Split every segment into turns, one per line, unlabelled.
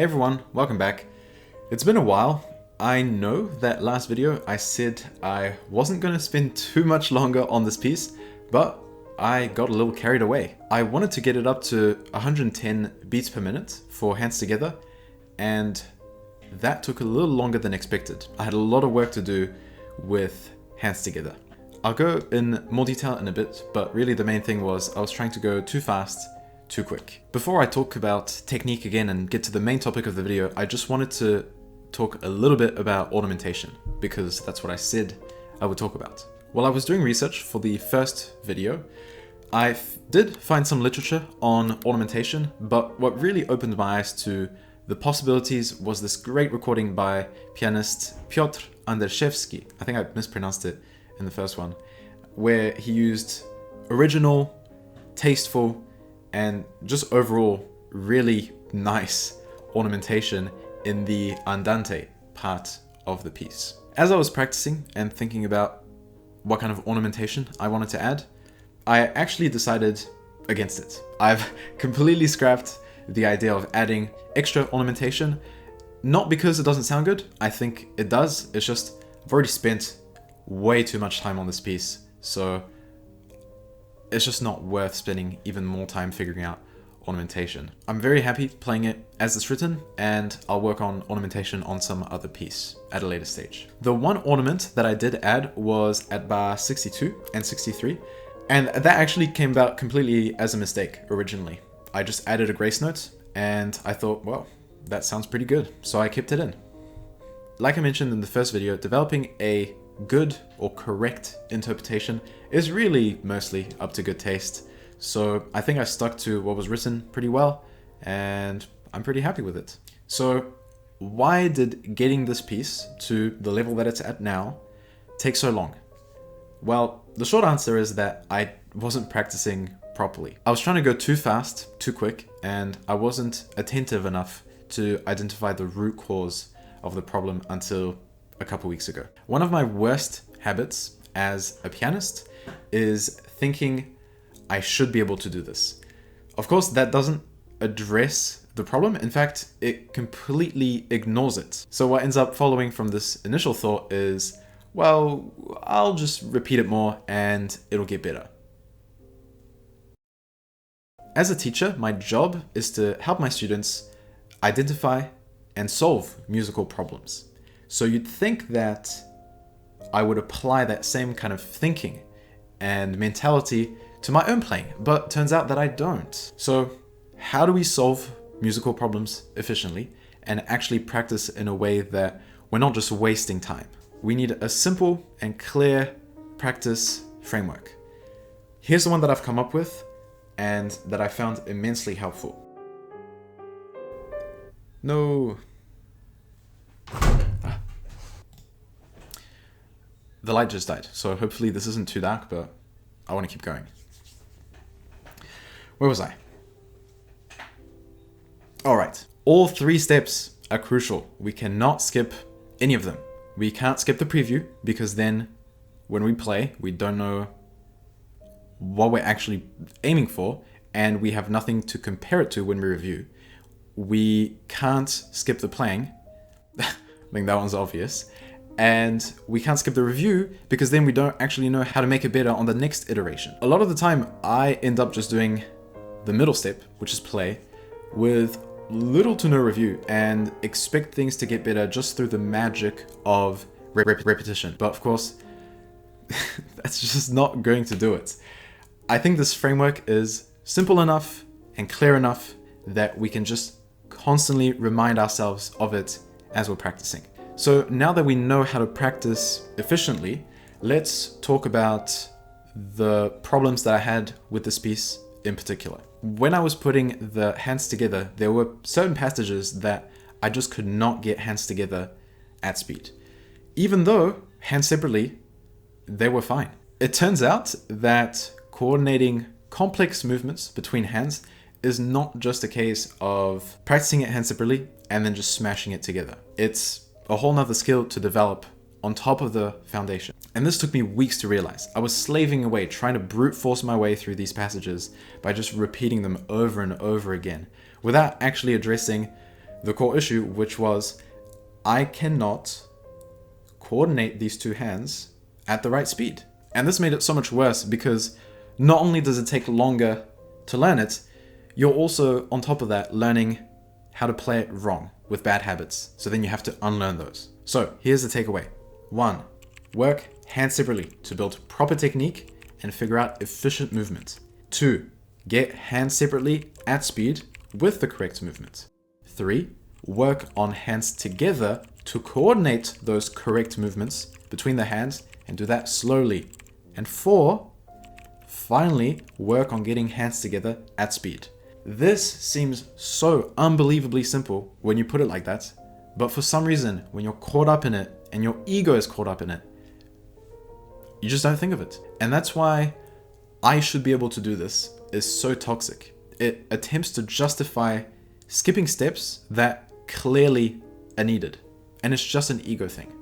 Hey everyone, welcome back. It's been a while. I know that last video I said I wasn't going to spend too much longer on this piece, but I got a little carried away. I wanted to get it up to 110 beats per minute for Hands Together, and that took a little longer than expected. I had a lot of work to do with Hands Together. I'll go in more detail in a bit, but really the main thing was I was trying to go too fast, too quick. Before I talk about technique again and get to the main topic of the video, I just wanted to talk a little bit about ornamentation, because that's what I said I would talk about. While I was doing research for the first video, I did find some literature on ornamentation, but what really opened my eyes to the possibilities was this great recording by pianist Piotr Anderszewski. I think I mispronounced it in the first one, where he used original, tasteful, and just overall really nice ornamentation in the andante part of the piece. As I was practicing and thinking about what kind of ornamentation I wanted to add, I actually decided against it. I've completely scrapped the idea of adding extra ornamentation, not because it doesn't sound good. I think it does. It's just I've already spent way too much time on this piece, so it's just not worth spending even more time figuring out ornamentation. I'm very happy playing it as it's written, and I'll work on ornamentation on some other piece at a later stage. The one ornament that I did add was at bar 62 and 63, and that actually came about completely as a mistake originally. I just added a grace note, and I thought, well, that sounds pretty good, so I kept it in. Like I mentioned in the first video, developing a good or correct interpretation is really mostly up to good taste. So I think I stuck to what was written pretty well, and I'm pretty happy with it. So why did getting this piece to the level that it's at now take so long? Well, the short answer is that I wasn't practicing properly. I was trying to go too fast, too quick, and I wasn't attentive enough to identify the root cause of the problem until a couple weeks ago. One of my worst habits as a pianist is thinking I should be able to do this. Of course, that doesn't address the problem. In fact, it completely ignores it. So what ends up following from this initial thought is, well, I'll just repeat it more and it'll get better. As a teacher, my job is to help my students identify and solve musical problems. So you'd think that I would apply that same kind of thinking and mentality to my own playing, but turns out that I don't. So how do we solve musical problems efficiently and actually practice in a way that we're not just wasting time? We need a simple and clear practice framework. Here's the one that I've come up with and that I found immensely helpful. No. The light just died, so hopefully this isn't too dark, but I want to keep going. Where was I? All right. All three steps are crucial. We cannot skip any of them. We can't skip the preview, because then when we play, we don't know what we're actually aiming for, and we have nothing to compare it to when we review. We can't skip the playing. I think that one's obvious. And we can't skip the review, because then we don't actually know how to make it better on the next iteration. A lot of the time, I end up just doing the middle step, which is play, with little to no review, and expect things to get better just through the magic of repetition. But of course, that's just not going to do it. I think this framework is simple enough and clear enough that we can just constantly remind ourselves of it as we're practicing. So now that we know how to practice efficiently, let's talk about the problems that I had with this piece in particular. When I was putting the hands together, there were certain passages that I just could not get hands together at speed. Even though hands separately, they were fine. It turns out that coordinating complex movements between hands is not just a case of practicing it hands separately and then just smashing it together. It's a whole nother skill to develop on top of the foundation. And this took me weeks to realize. I was slaving away, trying to brute force my way through these passages by just repeating them over and over again, without actually addressing the core issue, which was I cannot coordinate these two hands at the right speed. And this made it so much worse because not only does it take longer to learn it, you're also, on top of that, learning how to play it wrong with bad habits. So then you have to unlearn those. So here's the takeaway. 1. Work hands separately to build proper technique and figure out efficient movement. 2. Get hands separately at speed with the correct movement. 3. Work on hands together to coordinate those correct movements between the hands and do that slowly. And 4. Finally, work on getting hands together at speed. This seems so unbelievably simple when you put it like that, but for some reason, when you're caught up in it and your ego is caught up in it, you just don't think of it. And that's why I should be able to do this is so toxic. It attempts to justify skipping steps that clearly are needed. And it's just an ego thing.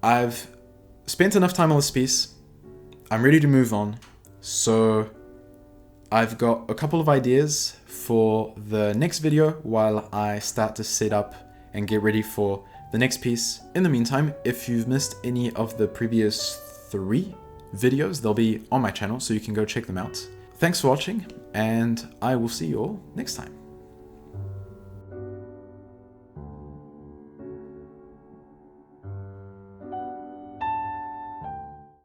I've spent enough time on this piece. I'm ready to move on. So I've got a couple of ideas for the next video while I start to set up and get ready for the next piece. In the meantime, if you've missed any of the previous 3 videos, they'll be on my channel, so you can go check them out. Thanks for watching, and I will see you all next time.